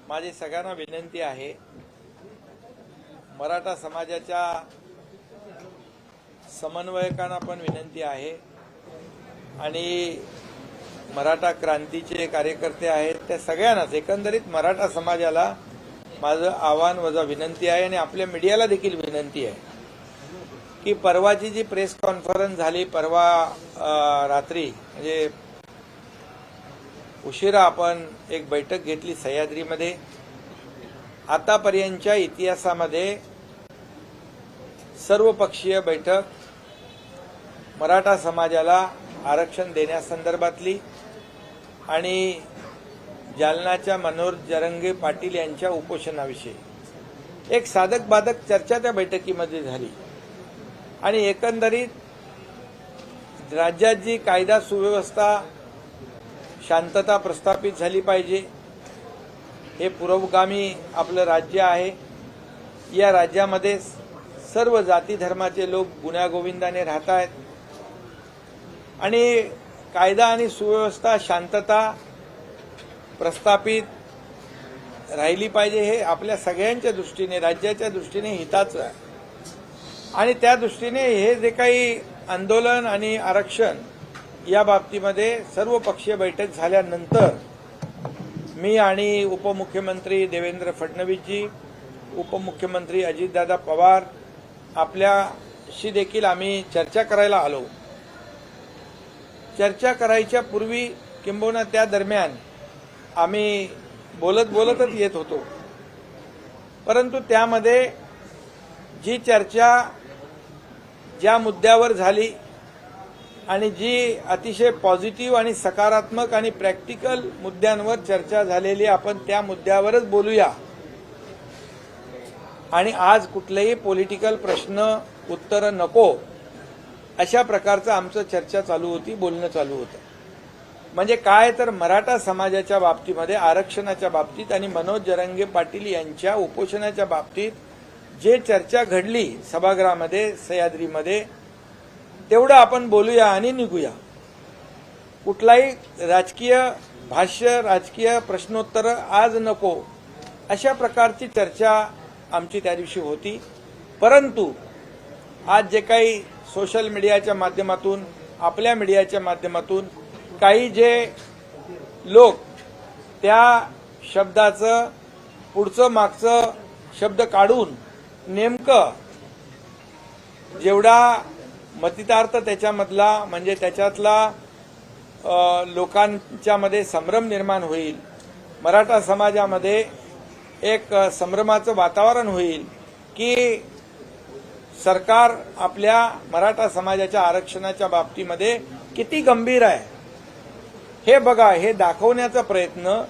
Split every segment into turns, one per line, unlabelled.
माझी सगळ्यांना विनंती आहे, मराठा समाजाच्या समन्वयकांना पण विनंती आहे आणि मराठा क्रांतीचे कार्यकर्ते आहेत त्या सगळ्यांनाच एकंदरीत मराठा समाजाला माझं आव्हान वजा विनंती आहे आणि आपल्या मीडियाला देखील विनंती आहे की परवाची जी प्रेस कॉन्फरन्स झाली परवा रात्री म्हणजे उशिरा आपण एक बैठक घेतली सह्याद्रीमध्ये। आतापर्यंतच्या इतिहासामध्ये सर्वपक्षीय बैठक मराठा समाजाला आरक्षण देण्यासंदर्भातली आणि जालनाच्या मनोहर जरांगे पाटील यांच्या उपोषणाविषयी एक साधक बाधक चर्चा त्या बैठकीमध्ये झाली आणि एकंदरीत राज्यात जी कायदा सुव्यवस्था शांतता प्रस्थापित झाली पाहिजे। हे पुरोगामी आपलं राज्य आहे। या राज्यामध्ये सर्व जाती धर्माचे लोक गुण्यागोविंदाने राहत आहेत आणि कायदा आणि सुव्यवस्था शांतता प्रस्थापित राहिली पाहिजे। हे आपल्या सगळ्यांच्या दृष्टीने राज्याच्या दृष्टीने हिताचं आहे आणि त्या दृष्टीने हे जे काही आंदोलन आणि आरक्षण या बाबतीमध्ये सर्वपक्षीय बैठक झाल्यानंतर मी आणि उपमुख्यमंत्री देवेंद्र फडणवीसजी, उपमुख्यमंत्री अजितदादा पवार आपल्याशी देखील आम्ही चर्चा करायला आलो। चर्चा करायच्या पूर्वी किंबहुना त्या दरम्यान आम्ही बोलतच येत होतो, परंतु त्यामध्ये जी चर्चा ज्या मुद्द्यावर झाली आणि जी अतिशय पॉझिटिव्ह आणि सकारात्मक आणि प्रॅक्टिकल मुद्द्यांवर चर्चा झालेली, आपण त्या मुद्द्यावरच बोलूया आणि आज कुठलेही पॉलिटिकल प्रश्न उत्तर नको अशा प्रकारचं आमचं चर्चा चालू होती, बोलणं चालू होतं। म्हणजे काय तर मराठा समाजाच्या बाबतीमध्ये आरक्षणाच्या बाबतीत आणि मनोहर जरांगे पाटील यांच्या उपोषणाच्या बाबतीत जे चर्चा घडली सभागृहामध्ये सह्याद्रीमध्ये तेवढं आपण बोलूया आणि निघूया। कुठलाही राजकीय भाष्य राजकीय प्रश्नोत्तर आज नको अशा प्रकारची चर्चा आमची त्या दिवशी होती। परंतु आज जे काही सोशल मीडियाच्या माध्यमातून आपल्या मीडियाच्या माध्यमातून काही जे लोक त्या शब्दाचं पुढचं मागचं शब्द काढून नेमकं जेवढा मतितार्थ त्याच्यामधला म्हणजे त्याच्यातला लोकांच्या मध्ये संभ्रम निर्माण होईल, मराठा समाजामध्ये एक संभ्रमाचं वातावरण होईल की सरकार आपल्या मराठा समाजाच्या आरक्षणाच्या बाबतीमध्ये किती गंभीर आहे हे बघा, हे दाखवण्याचा प्रयत्न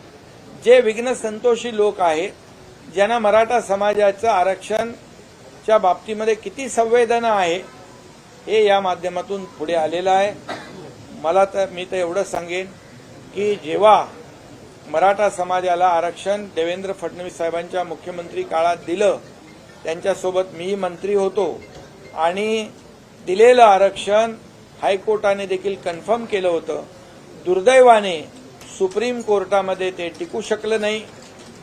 जे विघ्न संतोषी लोक आहेत, ज्यांना मराठा समाजाचं आरक्षणच्या बाबतीमध्ये किती संवेदना आहे हे या माध्यमातून पुढे आलेलं आहे। मी तर एवढं सांगेन की जेव्हा मराठा समाजाला आरक्षण देवेंद्र फडणवीस साहेबांच्या मुख्यमंत्री काळात दिलं, त्यांच्यासोबत मी मंत्री होतो आणि दिलेलं आरक्षण हायकोर्टाने देखील कन्फर्म केलं होतं। दुर्दैवाने सुप्रीम कोर्टामध्ये ते टिकू शकलं नाही।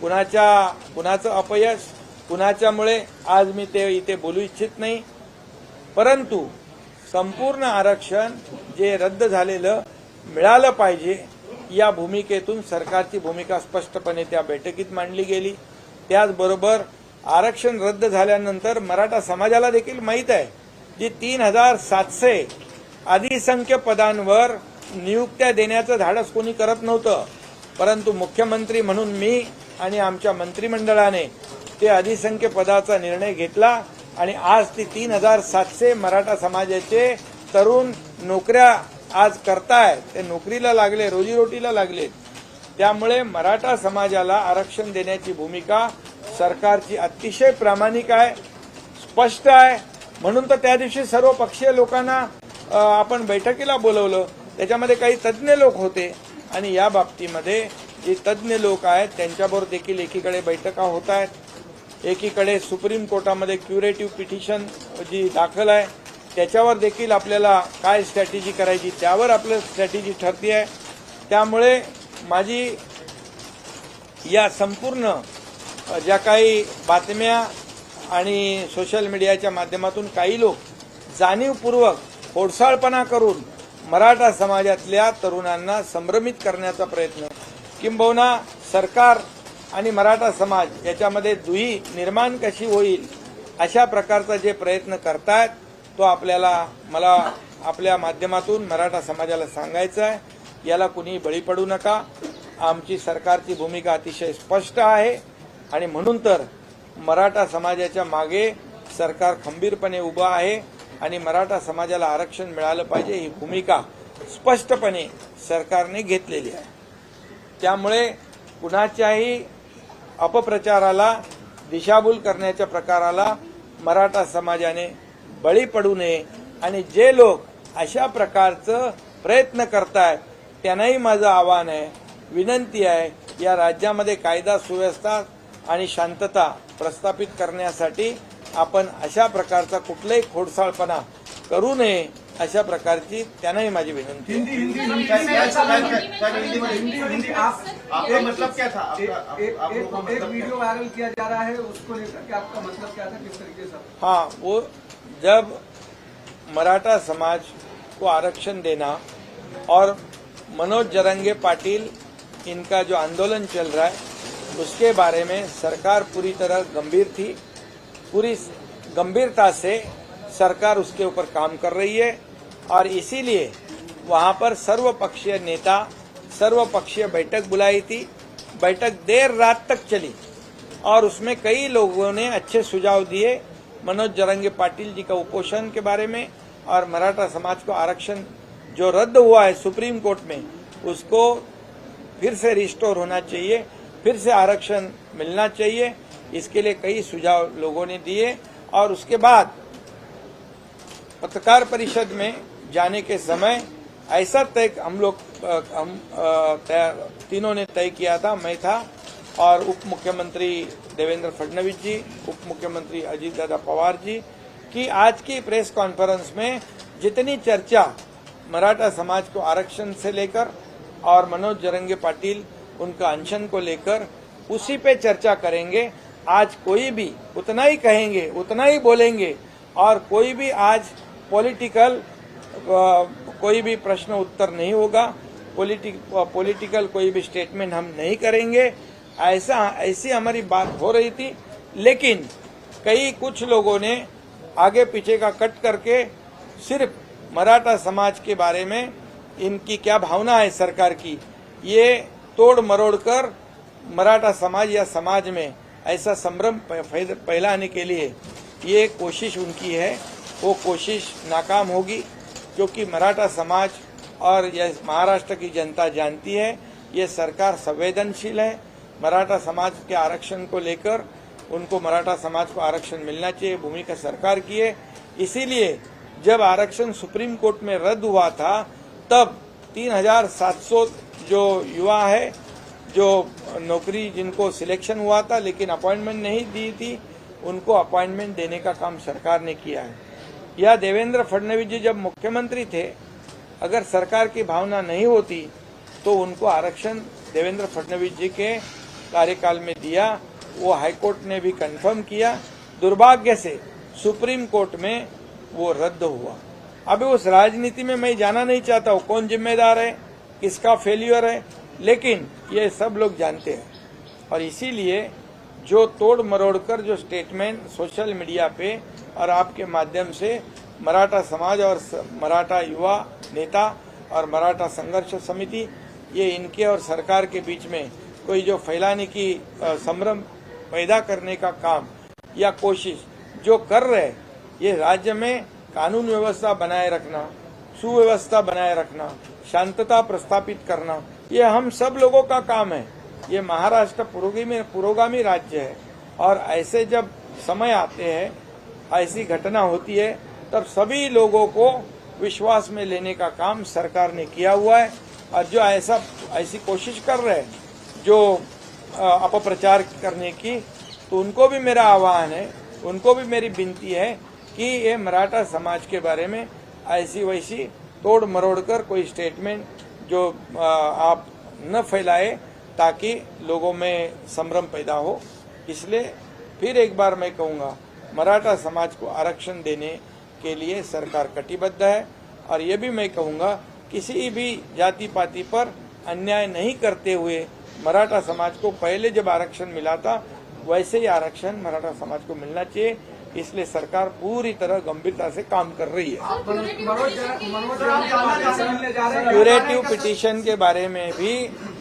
कुणाचं अपयश, कुणाच्यामुळे आज मी ते इथे बोलू इच्छित नाही, परंतु संपूर्ण आरक्षण जे रद्द झालेलं मिळालं पाहिजे या भूमिकेतून सरकारची भूमिका स्पष्टपणे त्या बैठकीत मांडली गेली। त्याचबरोबर आरक्षण रद्द झाल्यानंतर मराठा समाजाला देखील माहीत आहे जी 3700 अधिसंख्य पदांवर नियुक्त्या देण्याचं धाडस कोणी करत नव्हतं, परंतु मुख्यमंत्री म्हणून मी आणि आमच्या मंत्रिमंडळाने ते अधिसंख्य पदाचा निर्णय घेतला आणि आज ती 3700 मराठा समाजाचे तरुण नोकऱ्या आज करतायत, ते नोकरीला लागले, रोजीरोटीला लागले। त्यामुळे मराठा समाजाला आरक्षण देण्याची भूमिका सरकारची अतिशय प्रामाणिक आहे, स्पष्ट आहे। म्हणून तर त्या दिवशी सर्व पक्षीय लोकांना आपण बैठकीला बोलवलं, त्याच्यामध्ये काही तज्ज्ञ लोक होते आणि या बाबतीमध्ये जे तज्ज्ञ लोक आहेत त्यांच्याबरोबर देखील एकीकडे बैठका होत आहेत, एकीकडे सुप्रीम कोर्टामध्ये क्युरेटिव्ह पिटिशन जी दाखल आहे त्याच्यावर देखील आपल्याला काय स्ट्रॅटेजी करायची त्यावर आपलं स्ट्रॅटेजी ठरते आहे। त्यामुळे माझी या संपूर्ण ज्या काही बातम्या आणि सोशल मीडियाच्या माध्यमातून काही लोक जाणीवपूर्वक खोडसाळपणा करून मराठा समाजातल्या तरुणांना संभ्रमित करण्याचा प्रयत्न, किंबहुना सरकार आणि मराठा समाज याच्यामध्ये दुही निर्माण कशी होईल अशा प्रकारचा जे प्रयत्न करतायत तो मला आपल्या माध्यमातून मराठा समाजाला सांगायचं आहे, याला कुणी बळी पडू नका. आमची सरकारची भूमिका अतिशय स्पष्ट आहे आणि म्हणून तर मराठा समाजाच्या मागे सरकार खंबीरपणे उभं आहे आणि मराठा समाजाला आरक्षण मिळालं पाहिजे ही भूमिका स्पष्टपणे सरकारने घेतलेली आहे. त्यामुळे कुणाच्याही अपप्रचाराला, दिशाभूल करण्याच्या प्रकाराला मराठा समाजाने बळी पडू नये आणि जे लोक अशा प्रकारचं प्रयत्न करतायत त्यांनाही माझं आवाहन आहे, विनंती आहे, या राज्यामध्ये कायदा सुव्यवस्था आणि शांतता प्रस्थापित करण्यासाठी आपण अशा प्रकारचा कुठलाही खोडसाळपणा करू नये अशा प्रकारची त्यांनाही माझी विनंती है.
आपका मतलब क्या था? एक वीडियो वायरल किया जा रहा है, उसको लेकर के आपका मतलब क्या था, किस तरीके से?
हाँ, वो जब मराठा समाज को आरक्षण देना और मनोज जरंगे पाटिल इनका जो आंदोलन चल रहा है उसके बारे में सरकार पूरी तरह गंभीर थी. पूरी गंभीरता से सरकार उसके ऊपर काम कर रही है और इसीलिए वहां पर सर्वपक्षीय नेता, सर्वपक्षीय बैठक बुलाई थी. बैठक देर रात तक चली और उसमें कई लोगों ने अच्छे सुझाव दिए मनोज जरंगे पाटिल जी का उपोषण के बारे में और मराठा समाज को आरक्षण जो रद्द हुआ है सुप्रीम कोर्ट में उसको फिर से रिस्टोर होना चाहिए, फिर से आरक्षण मिलना चाहिए. इसके लिए कई सुझाव लोगों ने दिए और उसके बाद पत्रकार परिषद में जाने के समय ऐसा तय हम तीनों ने तय किया था, मैं था और उप मुख्यमंत्री देवेंद्र फडणवीस जी, उप मुख्यमंत्री अजीत दादा पवार जी, कि आज की प्रेस कॉन्फ्रेंस में जितनी चर्चा मराठा समाज को आरक्षण से लेकर और मनोज जरंगे पाटिल उनका अनशन को लेकर उसी पे चर्चा करेंगे. आज कोई भी उतना ही कहेंगे, उतना ही बोलेंगे और कोई भी आज पॉलिटिकल कोई भी प्रश्न उत्तर नहीं होगा, पॉलिटिकल कोई भी स्टेटमेंट हम नहीं करेंगे. ऐसी हमारी बात हो रही थी, लेकिन कुछ लोगों ने आगे पीछे का कट करके सिर्फ मराठा समाज के बारे में इनकी क्या भावना है सरकार की, ये तोड़ मरोड़ कर मराठा समाज या समाज में ऐसा संभ्रम फैलाने के लिए ये कोशिश उनकी है, वो कोशिश नाकाम होगी. क्योंकि मराठा समाज और यह महाराष्ट्र की जनता जानती है ये सरकार संवेदनशील है. मराठा समाज के आरक्षण को लेकर उनको मराठा समाज को आरक्षण मिलना चाहिए, भूमिका सरकार की है. इसीलिए जब आरक्षण सुप्रीम कोर्ट में रद्द हुआ था तब 3700 जो युवा है, जो नौकरी जिनको सिलेक्शन हुआ था लेकिन अपॉइंटमेंट नहीं दी थी, उनको अपॉइंटमेंट देने का काम सरकार ने किया है. या देवेंद्र फडणवीस जी जब मुख्यमंत्री थे, अगर सरकार की भावना नहीं होती तो उनको आरक्षण देवेंद्र फडणवीस जी के कार्यकाल में दिया. वो हाईकोर्ट ने भी कंफर्म किया. दुर्भाग्य से सुप्रीम कोर्ट में वो रद्द हुआ. अभी उस राजनीति में मैं जाना नहीं चाहता हूँ, कौन जिम्मेदार है, किसका फेल्यूर है, लेकिन ये सब लोग जानते हैं. और इसीलिए जो तोड़ मरोड़ कर जो स्टेटमेंट सोशल मीडिया पे और आपके माध्यम से मराठा समाज और मराठा युवा नेता और मराठा संघर्ष समिति, ये इनके और सरकार के बीच में कोई जो फैलाने की संभ्रम पैदा करने का काम या कोशिश जो कर रहे, ये राज्य में कानून व्यवस्था बनाए रखना, सुव्यवस्था बनाए रखना, शांतता प्रस्थापित करना, ये हम सब लोगों का काम है. ये महाराष्ट्र पुरोगामी राज्य है और ऐसे जब समय आते हैं, ऐसी घटना होती है, तब सभी लोगों को विश्वास में लेने का काम सरकार ने किया हुआ है. और जो ऐसी कोशिश कर रहे हैं जो अपप्रचार करने की, तो उनको भी मेरा आह्वान है, उनको भी मेरी विनती है कि ये मराठा समाज के बारे में ऐसी वैसी तोड़ मरोड़ कर कोई स्टेटमेंट जो आप न फैलाए ताकि लोगों में संभ्रम पैदा हो। इसलिए फिर एक बार मैं कहूँगा, मराठा समाज को आरक्षण देने के लिए सरकार कटिबद्ध है। और ये भी मैं कहूँगा, किसी भी जाति पाति पर अन्याय नहीं करते हुए मराठा समाज को पहले जब आरक्षण मिला था वैसे ही आरक्षण मराठा समाज को मिलना चाहिए। इसलिए सरकार पूरी तरह गंभीरता से काम कर रही है। क्यूरेटिव पिटीशन के बारे में भी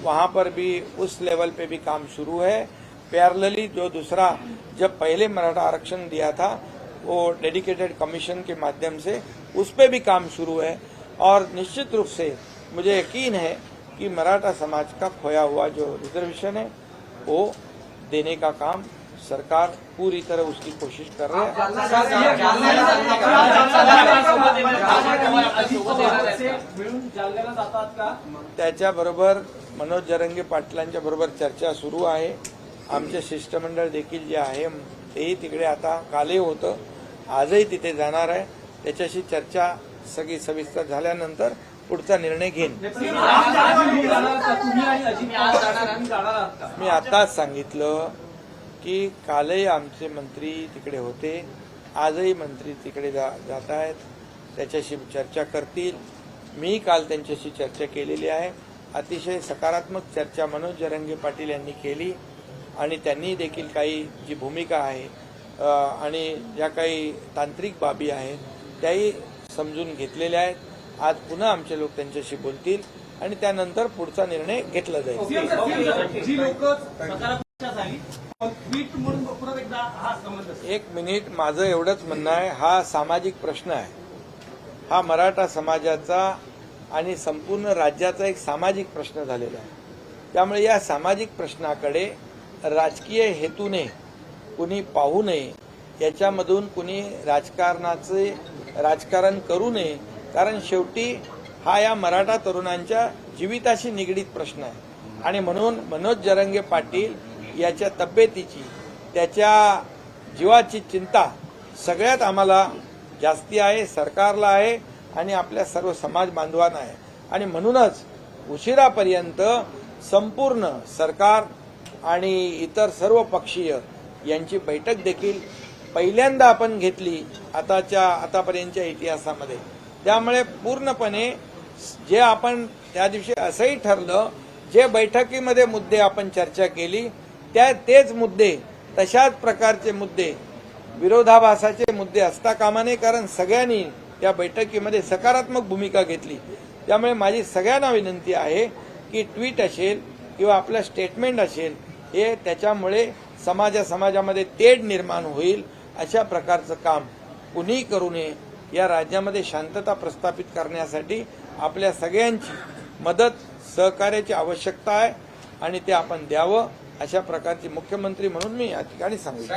वहां पर भी उस लेवल पे भी काम शुरू है। पैरेलली जो दूसरा, जब पहले मराठा आरक्षण दिया था वो डेडिकेटेड कमीशन के माध्यम से उस पे भी काम शुरू है। और निश्चित रूप से मुझे यकीन है कि मराठा समाज का खोया हुआ जो रिजर्वेशन है वो देने का काम सरकार पूरी तरह उसकी कोशिश कर रही है। त्याच्याबरोबर मनोज जरंगे पाटलांच्या बरोबर चर्चा सुरू आहे। आमचे शिष्टमंडळ देखील जे आहे तेही तिकडे आता कालही होतं, आजही तिथे जाणार आहे। त्याच्याशी चर्चा सगळी सविस्तर झाल्यानंतर पुढचा निर्णय घेईन। मी आताच सांगितलं की कालही आमचे मंत्री तिकडे होते, आजही मंत्री तिकडे जात आहेत, त्याच्याशी चर्चा करतील। मी काल त्यांच्याशी चर्चा केलेली आहे। अतिशय सकारात्मक चर्चा मनोज जरंगे पाटील यांनी केली आणि त्यांनी देखील काही जी भूमिका आहे आणि ज्या काही तांत्रिक बाबी आहेत त्याही समजून घेतलेल्या आहेत। आज पुन्हा आमचे लोक त्यांच्याशी बोलतील आणि त्यानंतर पुढचा निर्णय घेतला जाईल। एक मिनिट, माझं एवढंच म्हणणं आहे, हा सामाजिक प्रश्न आहे। हा मराठा समाजाचा आणि संपूर्ण राज्याचा एक सामाजिक प्रश्न झालेला आहे। त्यामुळे या सामाजिक प्रश्नाकडे राजकीय हेतूने कुणी पाहू नये, याच्यामधून कुणी राजकारण करू नये। कारण शेवटी हा या मराठा तरुणांच्या जीविताशी निगडीत प्रश्न आहे आणि म्हणून मनोज जरंगे पाटील याच्या तब्येतीची, त्याच्या जीवाची चिंता सगळ्यात आम्हाला जास्ती आहे, सरकारला आहे आणि आपल्या सर्व समाज बांधवांना आहे। आणि म्हणूनच उशिरापर्यंत संपूर्ण सरकार आणि इतर सर्व पक्षीय यांची बैठक देखील पहिल्यांदा आपण घेतली आतापर्यंतच्या इतिहासामध्ये। त्यामुळे पूर्णपणे जे आपण त्या दिवशी असंही ठरलं, जे बैठकीमध्ये मुद्दे आपण चर्चा केली तेच मुद्दे, तशाच प्रकारचे मुद्दे, विरोधाभासाचे मुद्दे असता कामा नये। कारण सगळ्यांनी त्या बैठकीमध्ये सकारात्मक भूमिका घेतली। त्यामुळे माझी सगळ्यांना विनंती आहे की ट्विट असेल किंवा आपलं स्टेटमेंट असेल, हे त्याच्यामुळे समाजामध्ये तेढ निर्माण होईल अशा प्रकारचं काम कुणीही करू नये। या राज्यामध्ये शांतता प्रस्थापित करण्यासाठी आपल्या सगळ्यांची मदत, सहकार्याची आवश्यकता आहे आणि ते आपण द्यावं अशा प्रकारची मुख्यमंत्री म्हणून मी या ठिकाणी सांगितलं।